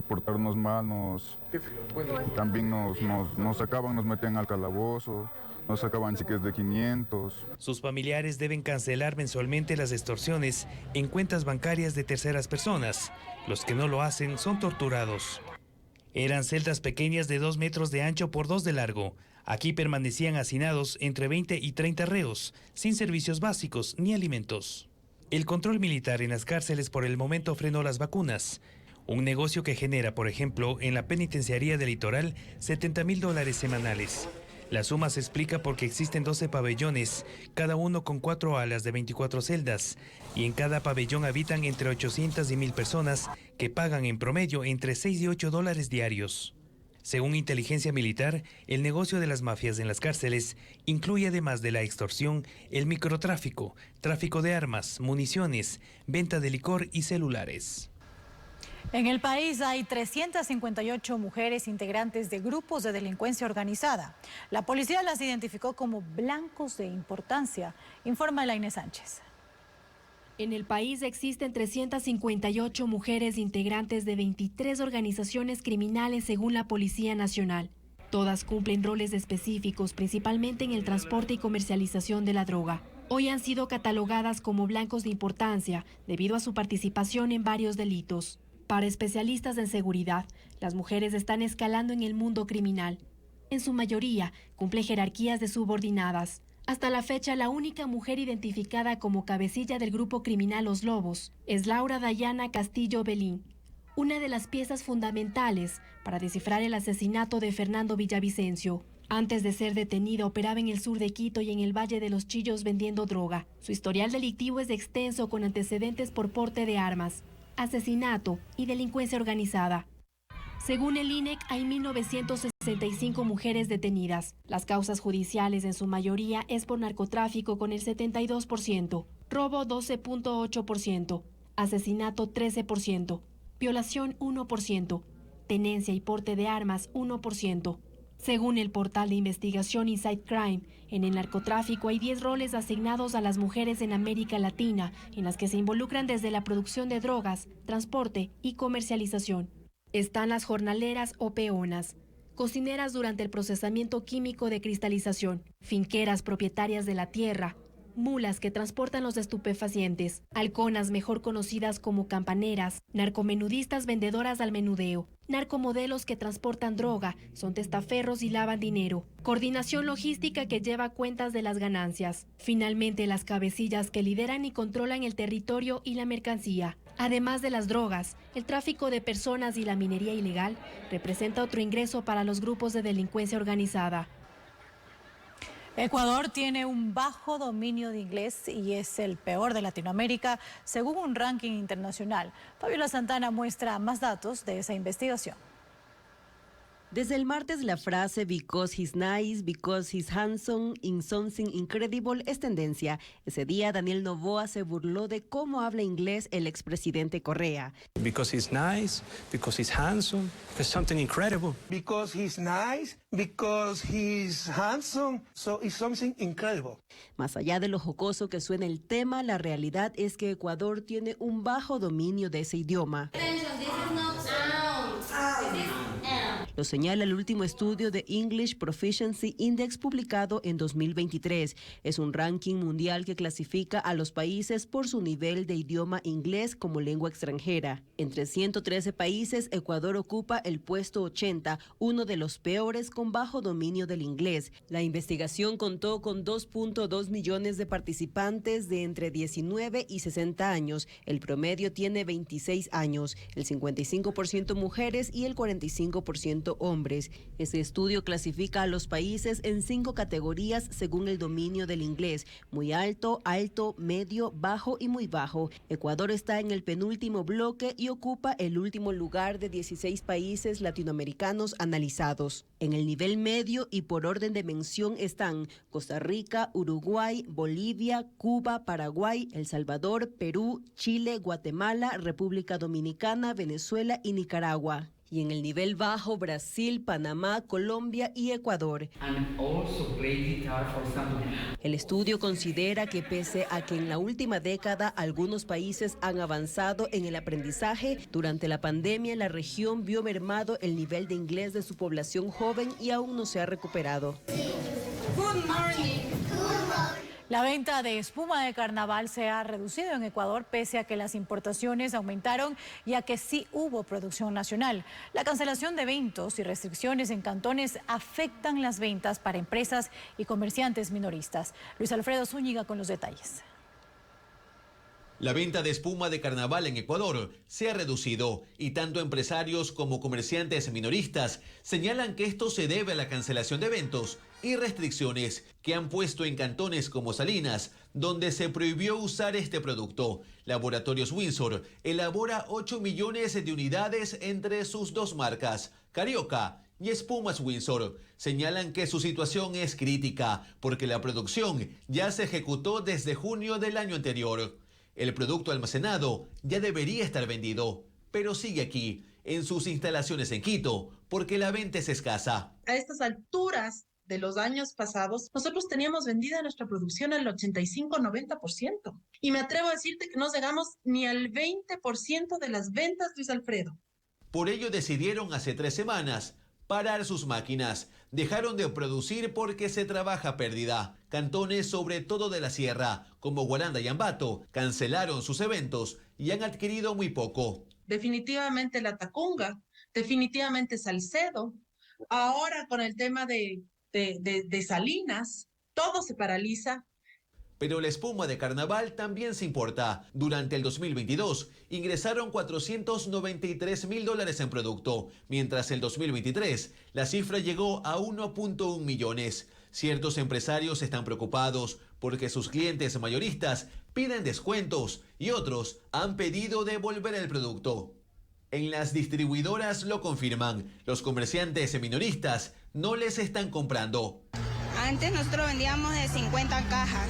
portarnos mal, también nos sacaban, nos metían al calabozo, nos sacaban cheques de 500.
Sus familiares deben cancelar mensualmente las extorsiones en cuentas bancarias de terceras personas. Los que no lo hacen son torturados. Eran celdas pequeñas de 2 metros de ancho por 2 de largo. Aquí permanecían hacinados entre 20 y 30 reos, sin servicios básicos ni alimentos. El control militar en las cárceles por el momento frenó las vacunas, un negocio que genera, por ejemplo, en la penitenciaría del Litoral, $70.000 semanales. La suma se explica porque existen 12 pabellones, cada uno con 4 alas de 24 celdas, y en cada pabellón habitan entre 800 y 1.000 personas que pagan en promedio entre $6 y $8 diarios. Según inteligencia militar, el negocio de las mafias en las cárceles incluye, además de la extorsión, el microtráfico, tráfico de armas, municiones, venta de licor y celulares.
En el país hay 358 mujeres integrantes de grupos de delincuencia organizada. La policía las identificó como blancos de importancia, informa Elaine Sánchez.
En el país existen 358 mujeres integrantes de 23 organizaciones criminales según la Policía Nacional. Todas cumplen roles específicos, principalmente en el transporte y comercialización de la droga. Hoy han sido catalogadas como blancos de importancia debido a su participación en varios delitos. Para especialistas en seguridad, las mujeres están escalando en el mundo criminal. En su mayoría, cumplen jerarquías de subordinadas. Hasta la fecha, la única mujer identificada como cabecilla del grupo criminal Los Lobos es Laura Dayana Castillo Belín, una de las piezas fundamentales para descifrar el asesinato de Fernando Villavicencio. Antes de ser detenida, operaba en el sur de Quito y en el Valle de los Chillos vendiendo droga. Su historial delictivo es extenso, con antecedentes por porte de armas, asesinato y delincuencia organizada. Según el INEC, hay 1.965 mujeres detenidas. Las causas judiciales en su mayoría es por narcotráfico con el 72%, robo 12.8%, asesinato 13%, violación 1%, tenencia y porte de armas 1%. Según el portal de investigación Inside Crime, en el narcotráfico hay 10 roles asignados a las mujeres en América Latina, en las que se involucran desde la producción de drogas, transporte y comercialización. Están las jornaleras o peonas, cocineras durante el procesamiento químico de cristalización, finqueras propietarias de la tierra, mulas que transportan los estupefacientes, halconas mejor conocidas como campaneras, narcomenudistas vendedoras al menudeo, narcomodelos que transportan droga, son testaferros y lavan dinero, coordinación logística que lleva cuentas de las ganancias, finalmente las cabecillas que lideran y controlan el territorio y la mercancía. Además de las drogas, el tráfico de personas y la minería ilegal representa otro ingreso para los grupos de delincuencia organizada.
Ecuador tiene un bajo dominio de inglés y es el peor de Latinoamérica, según un ranking internacional. Fabiola Santana muestra más datos de esa investigación.
Desde el martes, la frase "because he's nice, because he's handsome, in something incredible" es tendencia. Ese día, Daniel Noboa se burló de cómo habla inglés el expresidente Correa.
Because he's nice, because he's handsome, because something incredible.
Because he's nice, because he's handsome, so it's something incredible.
Más allá de lo jocoso que suena el tema, la realidad es que Ecuador tiene un bajo dominio de ese idioma. Lo señala el último estudio de English Proficiency Index publicado en 2023. Es un ranking mundial que clasifica a los países por su nivel de idioma inglés como lengua extranjera. Entre 113 países, Ecuador ocupa el puesto 80, uno de los peores con bajo dominio del inglés. La investigación contó con 2.2 millones de participantes de entre 19 y 60 años. El promedio tiene 26 años, el 55% mujeres y el 45% hombres. Este estudio clasifica a los países en 5 categorías según el dominio del inglés: muy alto, alto, medio, bajo y muy bajo. Ecuador está en el penúltimo bloque y ocupa el último lugar de 16 países latinoamericanos analizados. En el nivel medio y por orden de mención están Costa Rica, Uruguay, Bolivia, Cuba, Paraguay, El Salvador, Perú, Chile, Guatemala, República Dominicana, Venezuela y Nicaragua. Y en el nivel bajo, Brasil, Panamá, Colombia y Ecuador. El estudio considera que pese a que en la última década algunos países han avanzado en el aprendizaje, durante la pandemia la región vio mermado el nivel de inglés de su población joven y aún no se ha recuperado.
La venta de espuma de carnaval se ha reducido en Ecuador pese a que las importaciones aumentaron y a que sí hubo producción nacional. La cancelación de eventos y restricciones en cantones afectan las ventas para empresas y comerciantes minoristas. Luis Alfredo Zúñiga con los detalles.
La venta de espuma de carnaval en Ecuador se ha reducido y tanto empresarios como comerciantes minoristas señalan que esto se debe a la cancelación de eventos y restricciones que han puesto en cantones como Salinas, donde se prohibió usar este producto. Laboratorios Windsor elabora 8 millones de unidades entre sus dos marcas, Carioca y Espumas Windsor. Señalan que su situación es crítica porque la producción ya se ejecutó desde junio del año anterior. El producto almacenado ya debería estar vendido, pero sigue aquí, en sus instalaciones en Quito, porque la venta es escasa.
A estas alturas de los años pasados, nosotros teníamos vendida nuestra producción al 85-90%. Y me atrevo a decirte que no llegamos ni al 20% de las ventas, Luis Alfredo.
Por ello decidieron hace 3 semanas parar sus máquinas. Dejaron de producir porque se trabaja a pérdida. Cantones, sobre todo de la sierra, como Guaranda y Ambato, cancelaron sus eventos y han adquirido muy poco.
Definitivamente la Tacunga, definitivamente Salcedo. Ahora con el tema de Salinas, todo se paraliza.
Pero la espuma de carnaval también se importa. Durante el 2022 ingresaron $493.000 en producto, mientras el 2023 la cifra llegó a 1.1 millones. Ciertos empresarios están preocupados porque sus clientes mayoristas piden descuentos y otros han pedido devolver el producto. En las distribuidoras lo confirman, los comerciantes minoristas no les están comprando.
Antes nosotros vendíamos de 50 cajas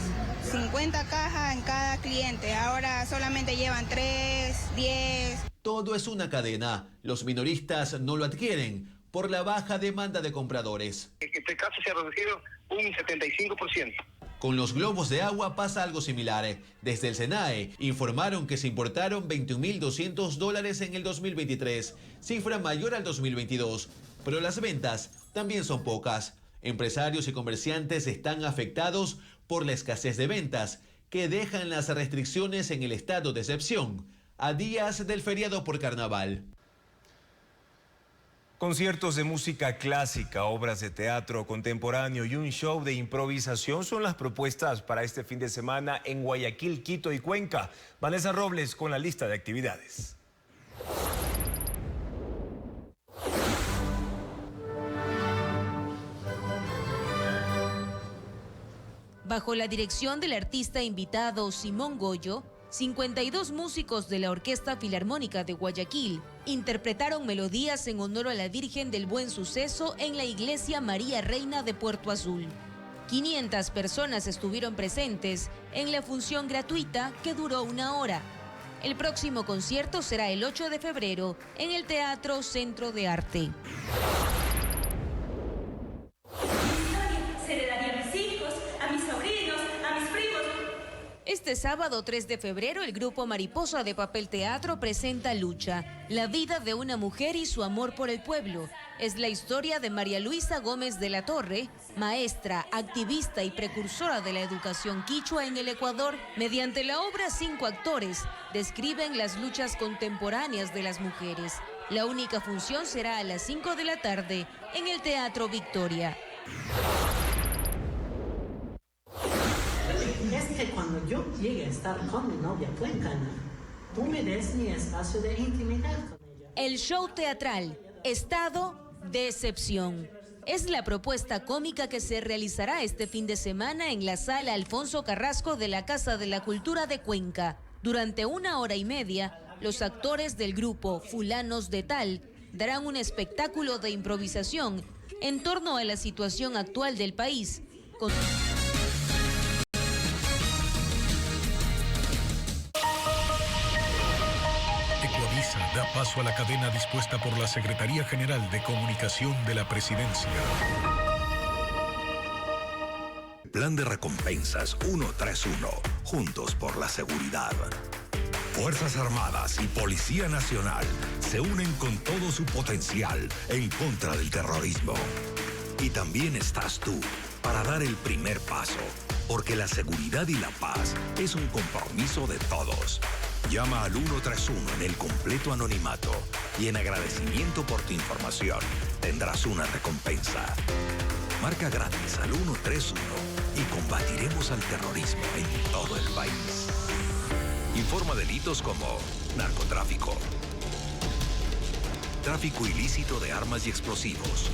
en cada cliente, ahora solamente llevan 3, 10.
Todo es una cadena, los minoristas no lo adquieren por la baja demanda de compradores.
En este caso se ha reducido un 75%.
Con los globos de agua pasa algo similar. Desde el SENAE informaron que se importaron $21.200 en el 2023, cifra mayor al 2022, pero las ventas también son pocas. Empresarios y comerciantes están afectados por la escasez de ventas, que dejan las restricciones en el estado de excepción, a días del feriado por carnaval.
Conciertos de música clásica, obras de teatro contemporáneo y un show de improvisación son las propuestas para este fin de semana en Guayaquil, Quito y Cuenca. Vanessa Robles con la lista de actividades.
Bajo la dirección del artista invitado Simón Goyo, 52 músicos de la Orquesta Filarmónica de Guayaquil interpretaron melodías en honor a la Virgen del Buen Suceso en la Iglesia María Reina de Puerto Azul. 500 personas estuvieron presentes en la función gratuita que duró 1 hora. El próximo concierto será el 8 de febrero en el Teatro Centro de Arte. Este sábado 3 de febrero, el grupo Mariposa de Papel Teatro presenta Lucha, la vida de una mujer y su amor por el pueblo. Es la historia de María Luisa Gómez de la Torre, maestra, activista y precursora de la educación quichua en el Ecuador. Mediante la obra, 5 actores describen las luchas contemporáneas de las mujeres. La única función será a las 5 de la tarde en el Teatro Victoria.
Es que cuando yo llegue a estar con mi novia cuencana, tú me des mi espacio de intimidad con ella.
El show teatral, Estado de Excepción, es la propuesta cómica que se realizará este fin de semana en la Sala Alfonso Carrasco de la Casa de la Cultura de Cuenca. Durante 1 hora y media, los actores del grupo Fulanos de Tal darán un espectáculo de improvisación en torno a la situación actual del país.
Ecuavisa da paso a la cadena dispuesta por la Secretaría General de Comunicación de la Presidencia.
Plan de recompensas 131, juntos por la seguridad. Fuerzas Armadas y Policía Nacional se unen con todo su potencial en contra del terrorismo. Y también estás tú para dar el primer paso. porque la seguridad y la paz es un compromiso de todos. Llama al 131 en el completo anonimato y en agradecimiento por tu información tendrás una recompensa. Marca gratis al 131 y combatiremos al terrorismo en todo el país. Informa delitos como narcotráfico, tráfico ilícito de armas y explosivos,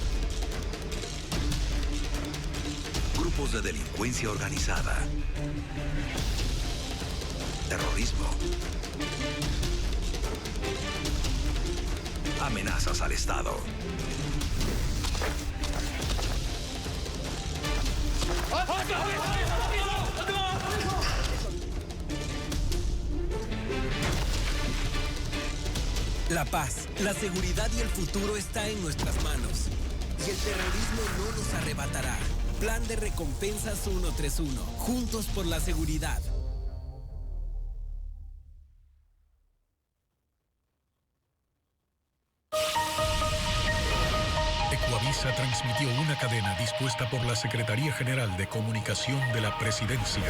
grupos de delincuencia organizada, terrorismo, amenazas al Estado.
La paz, la seguridad y el futuro está en nuestras manos. Y el terrorismo no nos arrebatará. Plan de recompensas 131. Juntos por la seguridad.
Ecuavisa transmitió una cadena dispuesta por la Secretaría General de Comunicación de la Presidencia.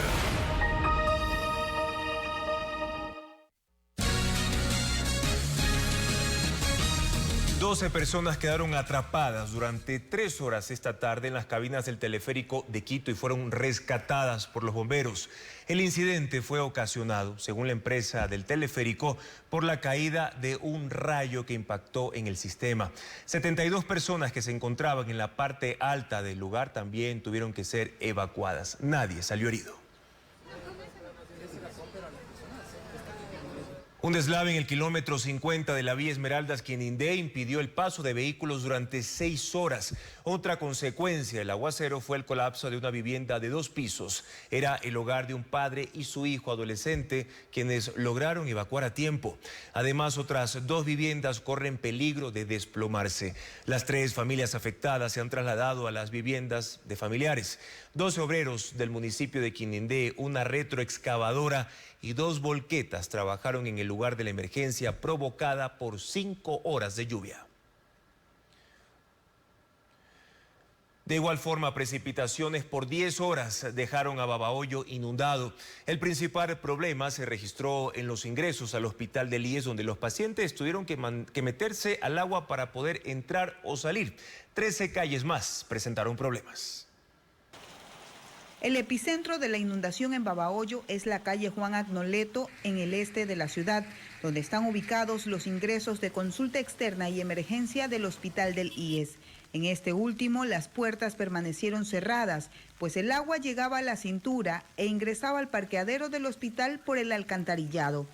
Doce personas quedaron atrapadas durante 3 horas esta tarde en las cabinas del teleférico de Quito y fueron rescatadas por los bomberos. El incidente fue ocasionado, según la empresa del teleférico, por la caída de un rayo que impactó en el sistema. 72 personas que se encontraban en la parte alta del lugar también tuvieron que ser evacuadas. Nadie salió herido. Un deslave en el kilómetro 50 de la vía Esmeraldas-Quinindé impidió el paso de vehículos durante 6 horas. Otra consecuencia del aguacero fue el colapso de una vivienda de 2 pisos. Era el hogar de un padre y su hijo adolescente, quienes lograron evacuar a tiempo. Además, otras 2 viviendas corren peligro de desplomarse. Las 3 familias afectadas se han trasladado a las viviendas de familiares. 12 obreros del municipio de Quinindé, una retroexcavadora y 2 volquetas trabajaron en el lugar de la emergencia provocada por 5 horas de lluvia. De igual forma, precipitaciones por 10 horas dejaron a Babahoyo inundado. El principal problema se registró en los ingresos al hospital del IES, donde los pacientes tuvieron que meterse al agua para poder entrar o salir. 13 calles más presentaron problemas.
El epicentro de la inundación en Babahoyo es la calle Juan Agnoleto, en el este de la ciudad, donde están ubicados los ingresos de consulta externa y emergencia del hospital del IES. En este último, las puertas permanecieron cerradas, pues el agua llegaba a la cintura e ingresaba al parqueadero del hospital por el alcantarillado.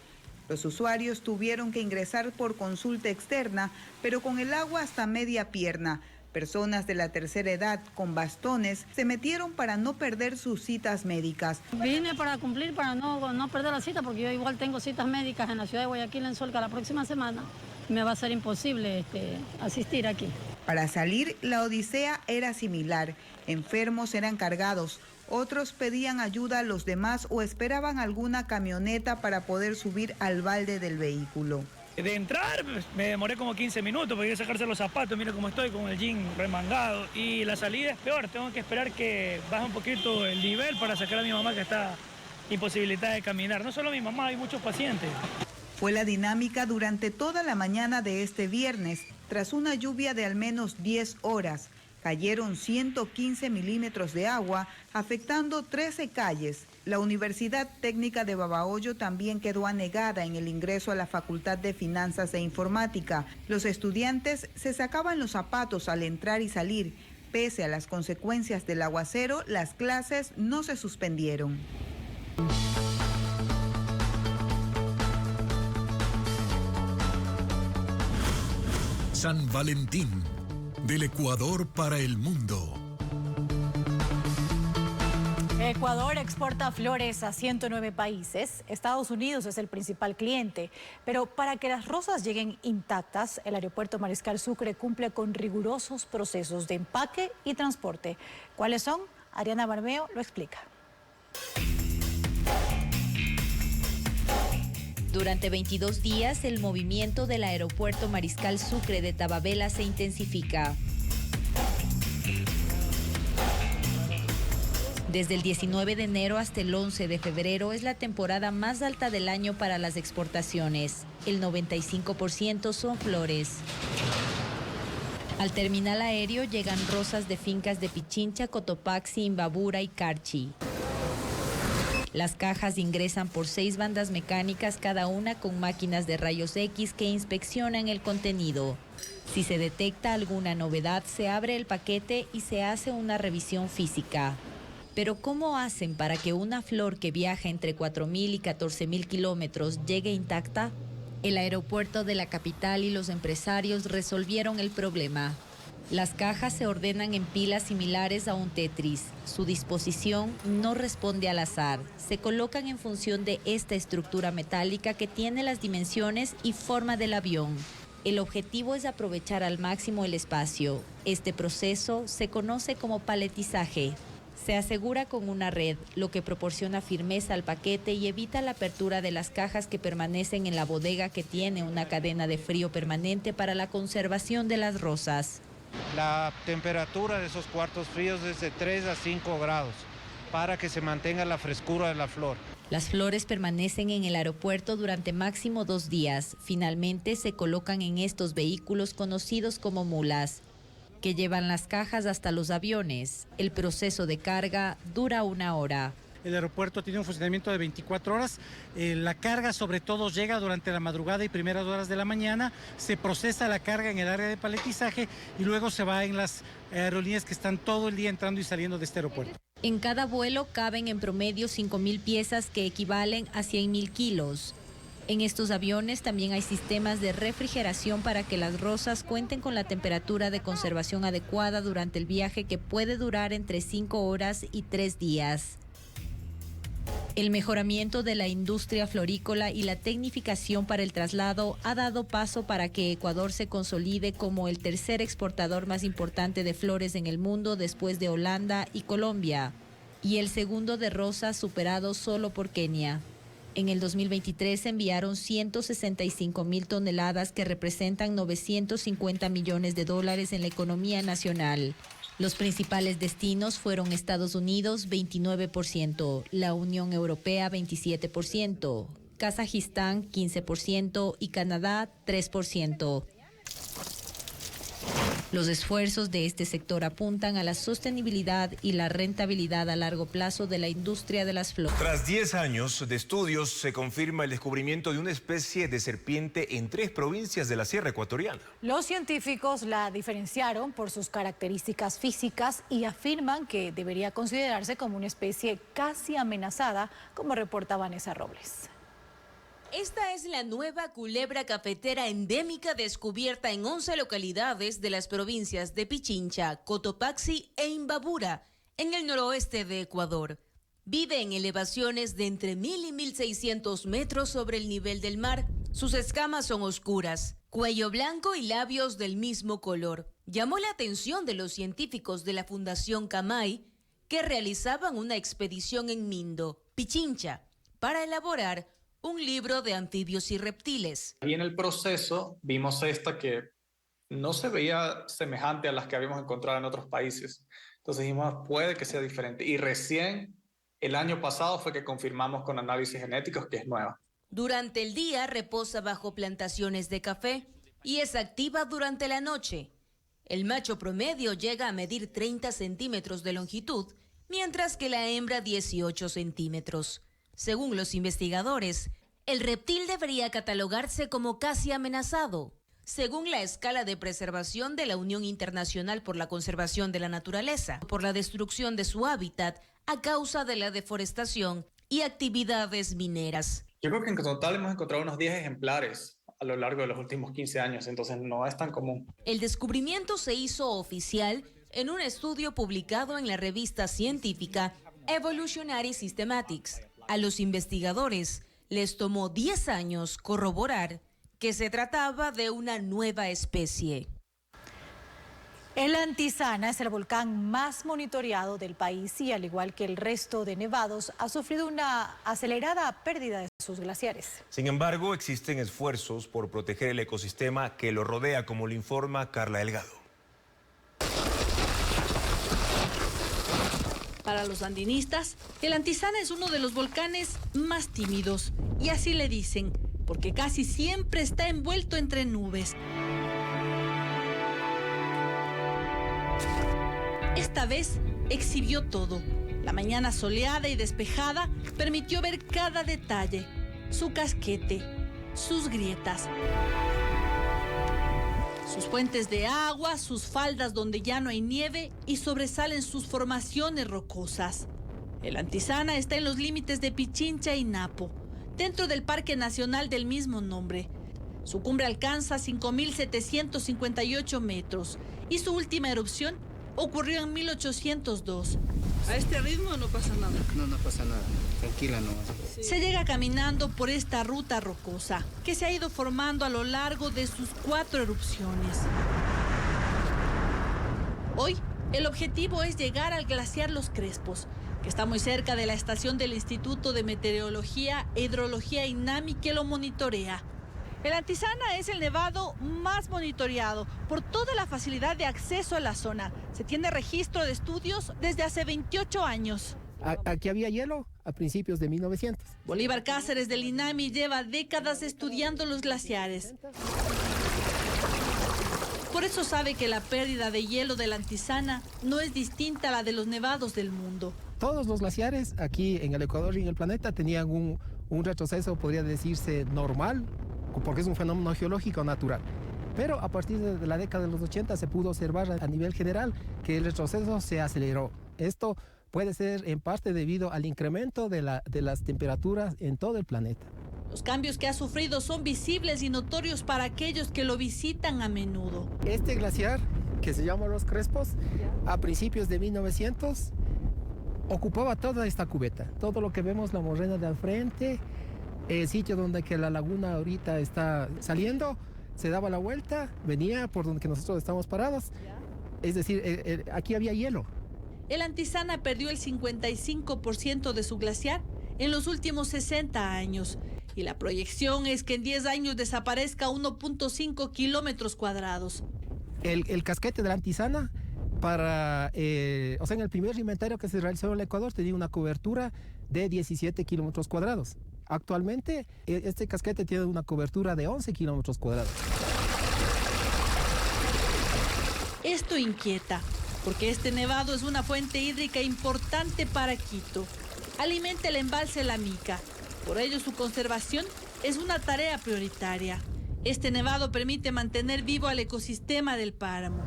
Los usuarios tuvieron que ingresar por consulta externa, pero con el agua hasta media pierna. Personas de la tercera edad con bastones se metieron para no perder sus citas médicas.
Vine para cumplir, para no perder la cita, porque yo igual tengo citas médicas en la ciudad de Guayaquil, en Solca, la próxima semana. Me va a ser imposible asistir aquí.
Para salir, la odisea era similar. Enfermos eran cargados, otros pedían ayuda a los demás o esperaban alguna camioneta para poder subir al balde del vehículo.
De entrar me demoré como 15 minutos porque hay que sacarse los zapatos, mira cómo estoy con el jean remangado. Y la salida es peor, tengo que esperar que baje un poquito el nivel para sacar a mi mamá que está imposibilitada de caminar. No solo mi mamá, hay muchos pacientes.
Fue la dinámica durante toda la mañana de este viernes, tras una lluvia de al menos 10 horas. Cayeron 115 milímetros de agua, afectando 13 calles. La Universidad Técnica de Babahoyo también quedó anegada en el ingreso a la Facultad de Finanzas e Informática. Los estudiantes se sacaban los zapatos al entrar y salir. Pese a las consecuencias del aguacero, las clases no se suspendieron.
San Valentín, del Ecuador para el mundo.
Ecuador exporta flores a 109 países. Estados Unidos es el principal cliente. Pero para que las rosas lleguen intactas, el aeropuerto Mariscal Sucre cumple con rigurosos procesos de empaque y transporte. ¿Cuáles son? Ariana Barbeo lo explica.
Durante 22 días, el movimiento del aeropuerto Mariscal Sucre de Tababela se intensifica. Desde el 19 de enero hasta el 11 de febrero es la temporada más alta del año para las exportaciones. El 95% son flores. Al terminal aéreo llegan rosas de fincas de Pichincha, Cotopaxi, Imbabura y Carchi. Las cajas ingresan por 6 bandas mecánicas, cada una con máquinas de rayos X que inspeccionan el contenido. Si se detecta alguna novedad, se abre el paquete y se hace una revisión física. Pero ¿cómo hacen para que una flor que viaja entre 4.000 y 14.000 kilómetros llegue intacta? El aeropuerto de la capital y los empresarios resolvieron el problema. Las cajas se ordenan en pilas similares a un Tetris. Su disposición no responde al azar. Se colocan en función de esta estructura metálica que tiene las dimensiones y forma del avión. El objetivo es aprovechar al máximo el espacio. Este proceso se conoce como paletizaje. Se asegura con una red, lo que proporciona firmeza al paquete y evita la apertura de las cajas que permanecen en la bodega, que tiene una cadena de frío permanente para la conservación de las rosas.
La temperatura de esos cuartos fríos es de 3 a 5 grados para que se mantenga la frescura de la flor.
Las flores permanecen en el aeropuerto durante máximo 2 días. Finalmente se colocan en estos vehículos conocidos como mulas, que llevan las cajas hasta los aviones. El proceso de carga dura 1 hora.
El aeropuerto tiene un funcionamiento de 24 horas. La carga sobre todo llega durante la madrugada y primeras horas de la mañana. Se procesa la carga en el área de paletizaje y luego se va en las aerolíneas que están todo el día entrando y saliendo de este aeropuerto.
En cada vuelo caben en promedio 5.000 piezas que equivalen a 100.000 kilos. En estos aviones también hay sistemas de refrigeración para que las rosas cuenten con la temperatura de conservación adecuada durante el viaje, que puede durar entre 5 horas y 3 días. El mejoramiento de la industria florícola y la tecnificación para el traslado ha dado paso para que Ecuador se consolide como el tercer exportador más importante de flores en el mundo, después de Holanda y Colombia, y el segundo de rosas, superado solo por Kenia. En el 2023 se enviaron 165.000 toneladas, que representan $950 millones en la economía nacional. Los principales destinos fueron Estados Unidos, 29%, la Unión Europea, 27%, Kazajistán, 15% y Canadá, 3%. Los esfuerzos de este sector apuntan a la sostenibilidad y la rentabilidad a largo plazo de la industria de las flores.
Tras 10 años de estudios, se confirma el descubrimiento de una especie de serpiente en 3 provincias de la Sierra Ecuatoriana.
Los científicos la diferenciaron por sus características físicas y afirman que debería considerarse como una especie casi amenazada, como reporta Vanessa Robles.
Esta es la nueva culebra cafetera endémica, descubierta en 11 localidades de las provincias de Pichincha, Cotopaxi e Imbabura, en el noroeste de Ecuador. Vive en elevaciones de entre 1.000 y 1.600 metros sobre el nivel del mar. Sus escamas son oscuras, cuello blanco y labios del mismo color. Llamó la atención de los científicos de la Fundación Camay, que realizaban una expedición en Mindo, Pichincha, para elaborar un libro de anfibios y reptiles.
Y en el proceso vimos esta que no se veía semejante a las que habíamos encontrado en otros países. Entonces dijimos, puede que sea diferente. Y recién el año pasado fue que confirmamos con análisis genéticos que es nueva.
Durante el día reposa bajo plantaciones de café y es activa durante la noche. El macho promedio llega a medir 30 centímetros de longitud, mientras que la hembra 18 centímetros. Según los investigadores, el reptil debería catalogarse como casi amenazado, según la escala de preservación de la Unión Internacional por la Conservación de la Naturaleza, por la destrucción de su hábitat a causa de la deforestación y actividades mineras.
Yo creo que en total hemos encontrado unos 10 ejemplares a lo largo de los últimos 15 años, entonces no es tan común.
El descubrimiento se hizo oficial en un estudio publicado en la revista científica Evolutionary Systematics. A los investigadores les tomó 10 años corroborar que se trataba de una nueva especie.
El Antizana es el volcán más monitoreado del país y, al igual que el resto de nevados, ha sufrido una acelerada pérdida de sus glaciares.
Sin embargo, existen esfuerzos por proteger el ecosistema que lo rodea, como lo informa Carla Delgado.
Para los andinistas, el Antizana es uno de los volcanes más tímidos, y así le dicen, porque casi siempre está envuelto entre nubes. Esta vez exhibió todo. La mañana soleada y despejada permitió ver cada detalle, su casquete, sus grietas, sus fuentes de agua, sus faldas donde ya no hay nieve y sobresalen sus formaciones rocosas. El Antizana está en los límites de Pichincha y Napo, dentro del Parque Nacional del mismo nombre. Su cumbre alcanza 5.758 metros y su última erupción ocurrió en 1802.
A este ritmo no pasa nada.
No pasa nada. Tranquila no.
Sí. Se llega caminando por esta ruta rocosa que se ha ido formando a lo largo de sus 4 erupciones. Hoy, el objetivo es llegar al glaciar Los Crespos, que está muy cerca de la estación del Instituto de Meteorología e Hidrología INAMI que lo monitorea. El Antizana es el nevado más monitoreado por toda la facilidad de acceso a la zona. Se tiene registro de estudios desde hace 28 años.
Aquí había hielo a principios de 1900.
Bolívar Cáceres del INAMI lleva décadas estudiando los glaciares. Por eso sabe que la pérdida de hielo del Antizana no es distinta a la de los nevados del mundo.
Todos los glaciares aquí en el Ecuador y en el planeta tenían un retroceso, podría decirse, normal, porque es un fenómeno geológico natural. Pero a partir de la década de los 80 se pudo observar a nivel general que el retroceso se aceleró. Esto puede ser en parte debido al incremento de las temperaturas en todo el planeta.
Los cambios que ha sufrido son visibles y notorios para aquellos que lo visitan a menudo.
Este glaciar, que se llama Los Crespos, a principios de 1900, ocupaba toda esta cubeta. Todo lo que vemos, la morrena de al frente, el sitio donde que la laguna ahorita está saliendo, se daba la vuelta, venía por donde que nosotros estamos parados. Es decir, aquí había hielo.
El Antizana perdió el 55% de su glaciar en los últimos 60 años. Y la proyección es que en 10 años desaparezca 1.5 kilómetros cuadrados.
El casquete de la Antizana, en el primer inventario que se realizó en el Ecuador, tenía una cobertura de 17 kilómetros cuadrados. Actualmente, este casquete tiene una cobertura de 11 kilómetros cuadrados.
Esto inquieta, porque este nevado es una fuente hídrica importante para Quito. Alimenta el embalse La Mica. Por ello, su conservación es una tarea prioritaria. Este nevado permite mantener vivo al ecosistema del páramo,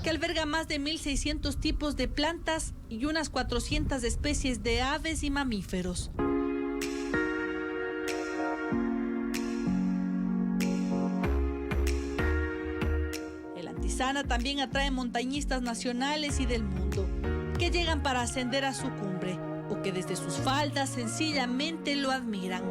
que alberga más de 1.600 tipos de plantas y unas 400 especies de aves y mamíferos. El Antizana también atrae montañistas nacionales y del mundo, que llegan para ascender a su cumbre o que desde sus faldas sencillamente lo admiran.